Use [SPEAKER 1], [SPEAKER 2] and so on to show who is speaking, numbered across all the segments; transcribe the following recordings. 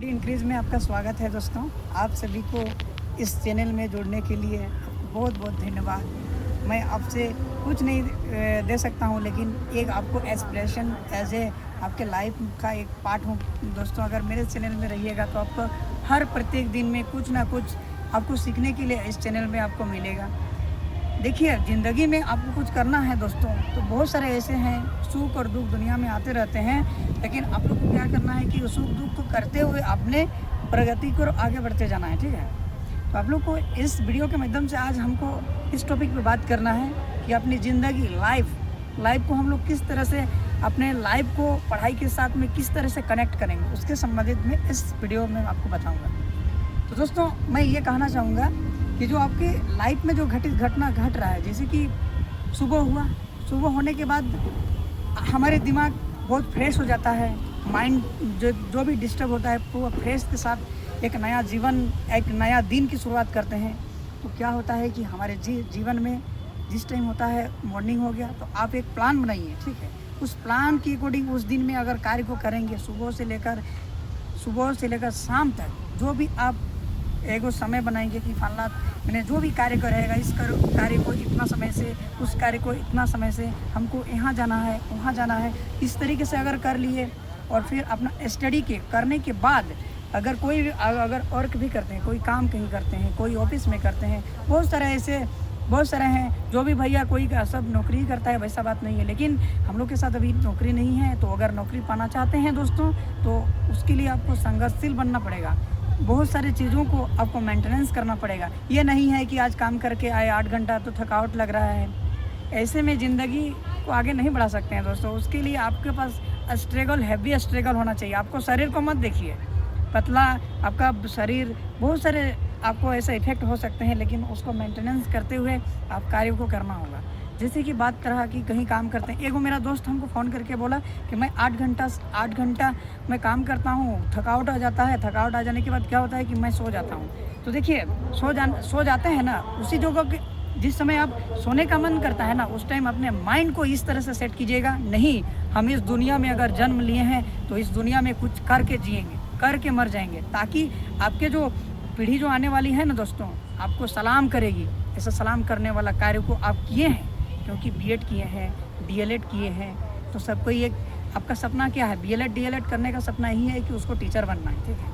[SPEAKER 1] Increase में आपका स्वागत है दोस्तों। आप सभी को इस चैनल में जुड़ने के लिए बहुत बहुत धन्यवाद। मैं आपसे कुछ नहीं दे सकता हूं, लेकिन एक आपको एस्पिरेशन एज ए आपके लाइफ का एक पार्ट हूं दोस्तों। अगर मेरे चैनल में रहिएगा तो आपको हर प्रत्येक दिन में कुछ ना कुछ आपको सीखने के लिए इस चैनल में आपको मिलेगा। देखिए, ज़िंदगी में आपको कुछ करना है दोस्तों, तो बहुत सारे ऐसे हैं सुख और दुख दुनिया में आते रहते हैं, लेकिन आप लोग को क्या करना है कि सुख दुख को करते हुए अपने प्रगति को आगे बढ़ते जाना है। ठीक है, तो आप लोग को इस वीडियो के माध्यम से आज हमको इस टॉपिक पे बात करना है कि अपनी ज़िंदगी लाइफ को हम लोग किस तरह से अपने लाइफ को पढ़ाई के साथ में किस तरह से कनेक्ट करेंगे, उसके संबंधित में इस वीडियो में आपको बताऊँगा। तो दोस्तों, मैं ये कहना चाहूँगा कि जो आपके लाइफ में जो घटना घट रहा है, जैसे कि सुबह होने के बाद हमारे दिमाग बहुत फ्रेश हो जाता है, माइंड जो भी डिस्टर्ब होता है वो फ्रेश के साथ एक नया जीवन, एक नया दिन की शुरुआत करते हैं। तो क्या होता है कि हमारे जीवन में जिस टाइम होता है मॉर्निंग हो गया, तो आप एक प्लान बनाइए। ठीक है, उस प्लान के अकॉर्डिंग उस दिन में अगर कार्य को करेंगे, सुबह से लेकर शाम तक जो भी आप एक समय बनाएंगे कि फलना मैंने जो भी कार्य को रहेगा, इस कार्य को इतना समय से, उस कार्य को इतना समय से, हमको यहाँ जाना है वहाँ जाना है, इस तरीके से अगर कर लिए और फिर अपना स्टडी करने के बाद अगर वर्क भी करते हैं, कोई काम कहीं करते हैं, कोई ऑफिस में करते हैं, बहुत सारे हैं जो भी भैया कोई सब नौकरी करता है, वैसा बात नहीं है। लेकिन हम लोग के साथ अभी नौकरी नहीं है, तो अगर नौकरी पाना चाहते हैं दोस्तों, तो उसके लिए आपको संघर्षशील बनना पड़ेगा। बहुत सारी चीज़ों को आपको मेंटेनेंस करना पड़ेगा। ये नहीं है कि आज काम करके आए 8 घंटा तो थकावट लग रहा है, ऐसे में ज़िंदगी को आगे नहीं बढ़ा सकते हैं दोस्तों। उसके लिए आपके पास हैवी स्ट्रगल होना चाहिए। आपको शरीर को मत देखिए पतला, आपका शरीर बहुत सारे आपको ऐसे इफेक्ट हो सकते हैं, लेकिन उसको मेंटेनेंस करते हुए आप कार्य को करना होगा। जैसे कि बात कर रहा कि कहीं काम करते हैं, एगो मेरा दोस्त हमको फ़ोन करके बोला कि मैं 8 घंटा मैं काम करता हूँ, थकावट आ जाता है, थकावट आ जाने के बाद क्या होता है कि मैं सो जाता हूँ। तो देखिए, सो जाते हैं ना, उसी जगह जिस समय आप सोने का मन करता है ना, उस टाइम अपने माइंड को इस तरह से सेट कीजिएगा, नहीं हम इस दुनिया में अगर जन्म लिए हैं तो इस दुनिया में कुछ करके जिएंगे, करके मर जाएंगे, ताकि आपके जो पीढ़ी जो आने वाली है ना दोस्तों, आपको सलाम करेगी। ऐसा सलाम करने वाला कार्य को आप किए हैं, क्योंकि बीएड किए हैं, डीएलएड किए हैं, तो सबको ये आपका सपना क्या है, बीएलएड डीएलएड करने का सपना यही है कि उसको टीचर बनना है। ठीक है,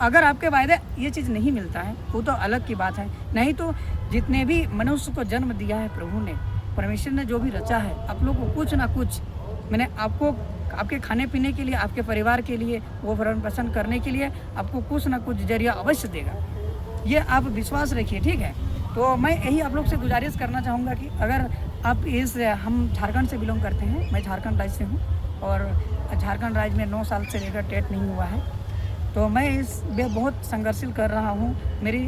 [SPEAKER 1] अगर आपके वायदे ये चीज़ नहीं मिलता है वो तो अलग की बात है, नहीं तो जितने भी मनुष्य को जन्म दिया है प्रभु ने, परमेश्वर ने जो भी रचा है, आप लोग को कुछ ना कुछ मैंने आपको आपके खाने पीने के लिए, आपके परिवार के लिए, वो भरण पोषण करने के लिए आपको कुछ ना कुछ जरिया अवश्य देगा। ये आप विश्वास रखिए। ठीक है, तो मैं यही आप लोग से गुजारिश करना चाहूँगा कि अगर आप हम झारखंड से बिलोंग करते हैं, मैं झारखंड राज्य से हूँ और झारखंड राज्य में 9 साल से लेकर टेट नहीं हुआ है, तो मैं इसमें बहुत संघर्षशील कर रहा हूँ। मेरी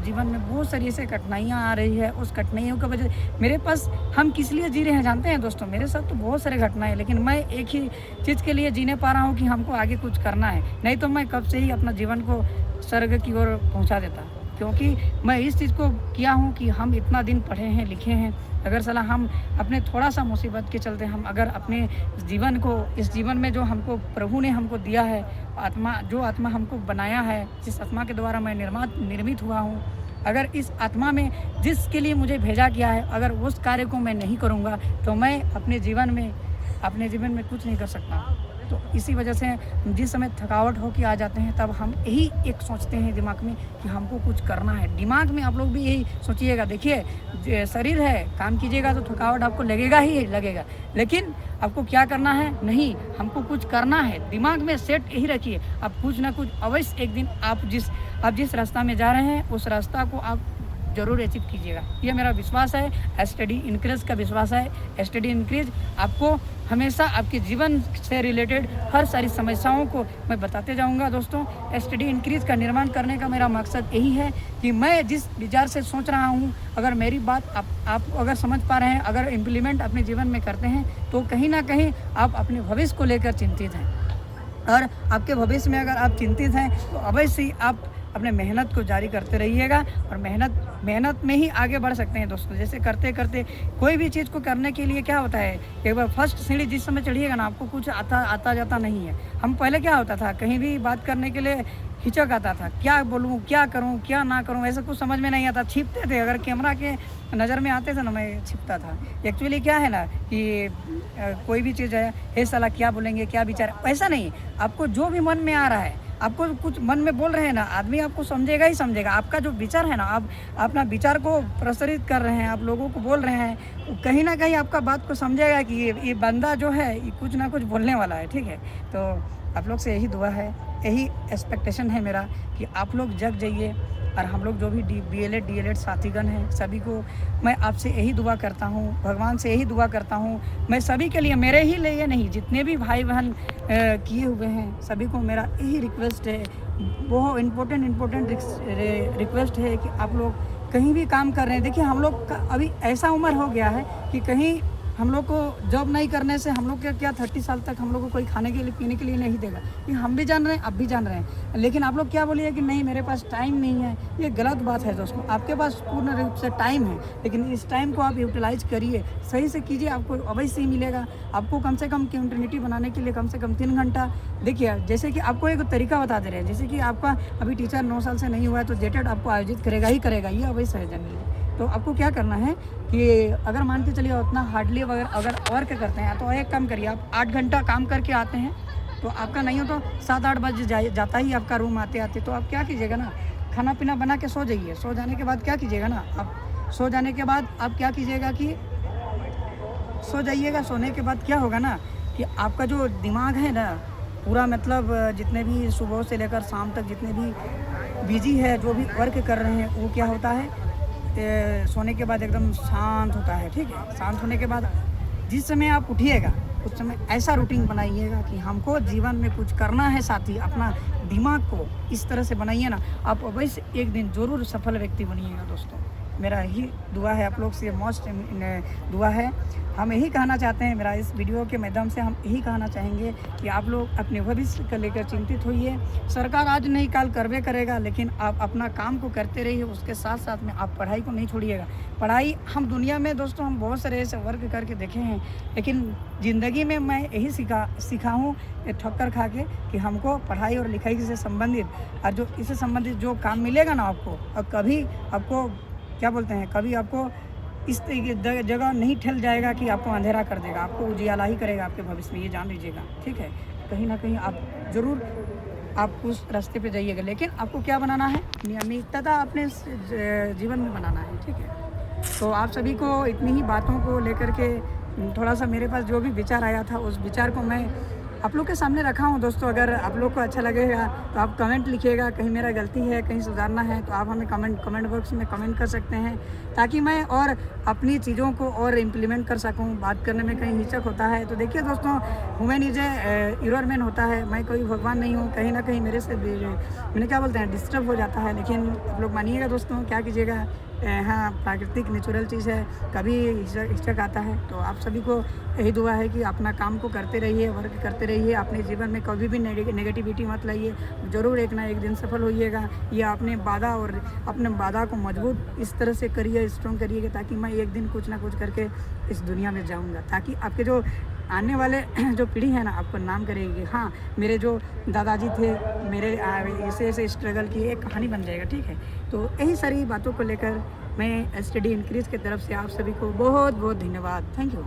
[SPEAKER 1] जीवन में बहुत सारी ऐसे कठिनाइयाँ आ रही है, उस कठिनाइयों की वजह से मेरे पास हम किस लिए जी रहे हैं जानते हैं दोस्तों, मेरे साथ तो बहुत सारे घटनाएं हैं, लेकिन मैं एक ही चीज़ के लिए जीने पा रहा हूँ कि हमको आगे कुछ करना है, नहीं तो मैं कब से ही अपना जीवन को स्वर्ग की ओर पहुँचा देता। क्योंकि मैं इस चीज़ को किया हूँ कि हम इतना दिन पढ़े हैं, लिखे हैं, अगर सला हम अपने थोड़ा सा मुसीबत के चलते हम अगर अपने जीवन को, इस जीवन में जो हमको प्रभु ने हमको दिया है, आत्मा हमको बनाया है, जिस आत्मा के द्वारा मैं निर्मित हुआ हूँ, अगर इस आत्मा में जिसके लिए मुझे भेजा गया है, अगर उस कार्य को मैं नहीं करूँगा तो मैं अपने जीवन में कुछ नहीं कर सकता। तो इसी वजह से जिस समय थकावट हो के आ जाते हैं, तब हम यही एक सोचते हैं दिमाग में कि हमको कुछ करना है। दिमाग में आप लोग भी यही सोचिएगा। देखिए, शरीर है, काम कीजिएगा तो थकावट आपको लगेगा ही लगेगा, लेकिन आपको क्या करना है, नहीं हमको कुछ करना है। दिमाग में सेट यही रखिए, आप कुछ ना कुछ अवश्य एक दिन आप जिस रास्ता में जा रहे हैं, उस रास्ता को आप जरूर अचीव कीजिएगा। ये मेरा विश्वास है, स्टडी इंक्रीज का विश्वास है। स्टडी इंक्रीज आपको हमेशा आपके जीवन से रिलेटेड हर सारी समस्याओं को मैं बताते जाऊंगा दोस्तों। स्टडी इंक्रीज का निर्माण करने का मेरा मकसद यही है कि मैं जिस विचार से सोच रहा हूँ, अगर मेरी बात आप अगर समझ पा रहे हैं, अगर इम्प्लीमेंट अपने जीवन में करते हैं, तो कहीं ना कहीं आप अपने भविष्य को लेकर चिंतित हैं, और आपके भविष्य में अगर आप चिंतित हैं तो अवश्य ही आप अपने मेहनत को जारी करते रहिएगा और मेहनत में ही आगे बढ़ सकते हैं दोस्तों। जैसे करते करते कोई भी चीज़ को करने के लिए क्या होता है, एक बार फर्स्ट सीढ़ी जिस समय चढ़िएगा ना, आपको कुछ आता जाता नहीं है। हम पहले क्या होता था, कहीं भी बात करने के लिए हिचक आता था, क्या बोलूँ, क्या करूँ, क्या ना करूँ, ऐसा कुछ समझ में नहीं आता, छिपते थे। अगर कैमरा के नज़र में आते थे ना, मैं छिपता था। एक्चुअली क्या है ना कि कोई भी चीज़ है, हे साला क्या बोलेंगे, क्या विचार, ऐसा नहीं। आपको जो भी मन में आ रहा है, आपको कुछ मन में बोल रहे हैं ना, आदमी आपको समझेगा ही समझेगा। आपका जो विचार है ना, आप अपना विचार को प्रसारित कर रहे हैं, आप लोगों को बोल रहे हैं, कहीं ना कहीं आपका बात को समझेगा कि ये बंदा जो है ये कुछ ना कुछ बोलने वाला है, ठीक है। तो आप लोग से यही दुआ है, यही एक्सपेक्टेशन है मेरा कि आप लोग जग जाइए। और हम लोग जो भी BLED DLED साथीगण हैं, सभी को मैं आपसे यही दुआ करता हूँ, भगवान से यही दुआ करता हूँ। मैं सभी के लिए, मेरे ही लिए नहीं, जितने भी भाई बहन किए हुए हैं, सभी को मेरा यही रिक्वेस्ट है, बहुत इम्पोर्टेंट रिक्वेस्ट है कि आप लोग कहीं भी काम कर रहे हैं। देखिए हम लोग का अभी ऐसा उम्र हो गया है कि कहीं हम लोग को जॉब नहीं करने से हम लोग के क्या 30 साल तक हम लोग को कोई खाने के लिए पीने के लिए नहीं देगा। ये हम भी जान रहे हैं, आप भी जान रहे हैं। लेकिन आप लोग क्या बोलिए कि नहीं मेरे पास टाइम नहीं है, ये गलत बात है दोस्तों। आपके पास पूर्ण रूप से टाइम है, लेकिन इस टाइम को आप यूटिलाइज करिए, सही से कीजिए, आपको अवश्य ही मिलेगा। आपको कम से कम कंटिन्यूटी बनाने के लिए कम से कम 3 घंटा, देखिए जैसे कि आपको एक तरीका बता दे रहे हैं, जैसे कि आपका अभी टीचर 9 साल से नहीं हुआ है तो जेटेड आपको आयोजित करेगा ही करेगा, ये अवश्य है जनरली। तो आपको क्या करना है कि अगर मान के चलिए उतना हार्डली अगर वर्क करते हैं तो एक काम करिए, आप 8 घंटा काम करके आते हैं तो आपका नहीं हो तो 7-8 बजे जाता ही आपका रूम आते तो आप क्या कीजिएगा ना, खाना पीना बना के सो जाइए। सो जाने के बाद क्या कीजिएगा ना, आप सो जाने के बाद आप क्या कीजिएगा कि सो जाइएगा। सोने के बाद क्या होगा ना कि आपका जो दिमाग है ना पूरा, मतलब जितने भी सुबह से लेकर शाम तक जितने भी बिजी है, जो भी वर्क कर रहे हैं, वो क्या होता है सोने के बाद एकदम शांत होता है, ठीक है। शांत होने के बाद जिस समय आप उठिएगा उस समय ऐसा रूटीन बनाइएगा कि हमको जीवन में कुछ करना है साथी, अपना दिमाग को इस तरह से बनाइए ना, आप अवश्य एक दिन ज़रूर सफल व्यक्ति बनिएगा दोस्तों। मेरा यही दुआ है, आप लोग से मोस्ट दुआ है। हम यही कहना चाहते हैं, मेरा इस वीडियो के माध्यम से हम यही कहना चाहेंगे कि आप लोग अपने भविष्य को लेकर चिंतित होइए। सरकार आज नहीं काल करवे करेगा, लेकिन आप अपना काम को करते रहिए, उसके साथ साथ में आप पढ़ाई को नहीं छोड़िएगा। पढ़ाई हम दुनिया में दोस्तों हम बहुत सारे ऐसे वर्क करके देखे हैं, लेकिन ज़िंदगी में मैं यही सीखा हूँ ठक्कर खा के कि हमको पढ़ाई और लिखाई से संबंधित और जो इससे संबंधित जो काम मिलेगा ना आपको, और कभी आपको क्या बोलते हैं, कभी आपको इस जगह नहीं ठहल जाएगा कि आपको अंधेरा कर देगा, आपको उजियाला ही करेगा आपके भविष्य में, ये जान लीजिएगा, ठीक है। कहीं ना कहीं आप ज़रूर आप उस रास्ते पे जाइएगा, लेकिन आपको क्या बनाना है, नियमितता अपने जीवन में बनाना है, ठीक है। तो आप सभी को इतनी ही बातों को लेकर के थोड़ा सा मेरे पास जो भी विचार आया था, उस विचार को मैं आप लोग के सामने रखा हूँ दोस्तों। अगर आप लोग को अच्छा लगेगा तो आप कमेंट लिखिएगा, कहीं मेरा गलती है, कहीं सुधारना है तो आप हमें कमेंट बॉक्स में कमेंट कर सकते हैं, ताकि मैं और अपनी चीज़ों को और इम्प्लीमेंट कर सकूँ। बात करने में कहीं हिचक होता है तो देखिए दोस्तों, ह्यूमन इज एरर मैन होता है, मैं कोई भगवान नहीं हूँ, कहीं ना कहीं मेरे से मैंने क्या बोलते हैं डिस्टर्ब हो जाता है, लेकिन आप लोग मानिएगा दोस्तों, क्या कीजिएगा, हाँ प्राकृतिक नेचुरल चीज़ है, कभी हिचक आता है। तो आप सभी को यही दुआ है कि अपना काम को करते रहिए, वर्क करते रहिए, अपने जीवन में कभी भी नेगेटिविटी मत लाइए, ज़रूर एक ना एक दिन सफल होइएगा। ये अपने वादा को मजबूत इस तरह से करिए, स्ट्रॉन्ग करिएगा, ताकि मैं एक दिन कुछ ना कुछ करके इस दुनिया में जाऊँगा, ताकि आपके जो आने वाले जो पीढ़ी है ना आपको नाम करेगी, हाँ मेरे जो दादाजी थे, मेरे ऐसे स्ट्रगल की एक कहानी बन जाएगा, ठीक है। तो यही सारी बातों को लेकर मैं STD इंक्रीज की तरफ से आप सभी को बहुत बहुत धन्यवाद, थैंक यू।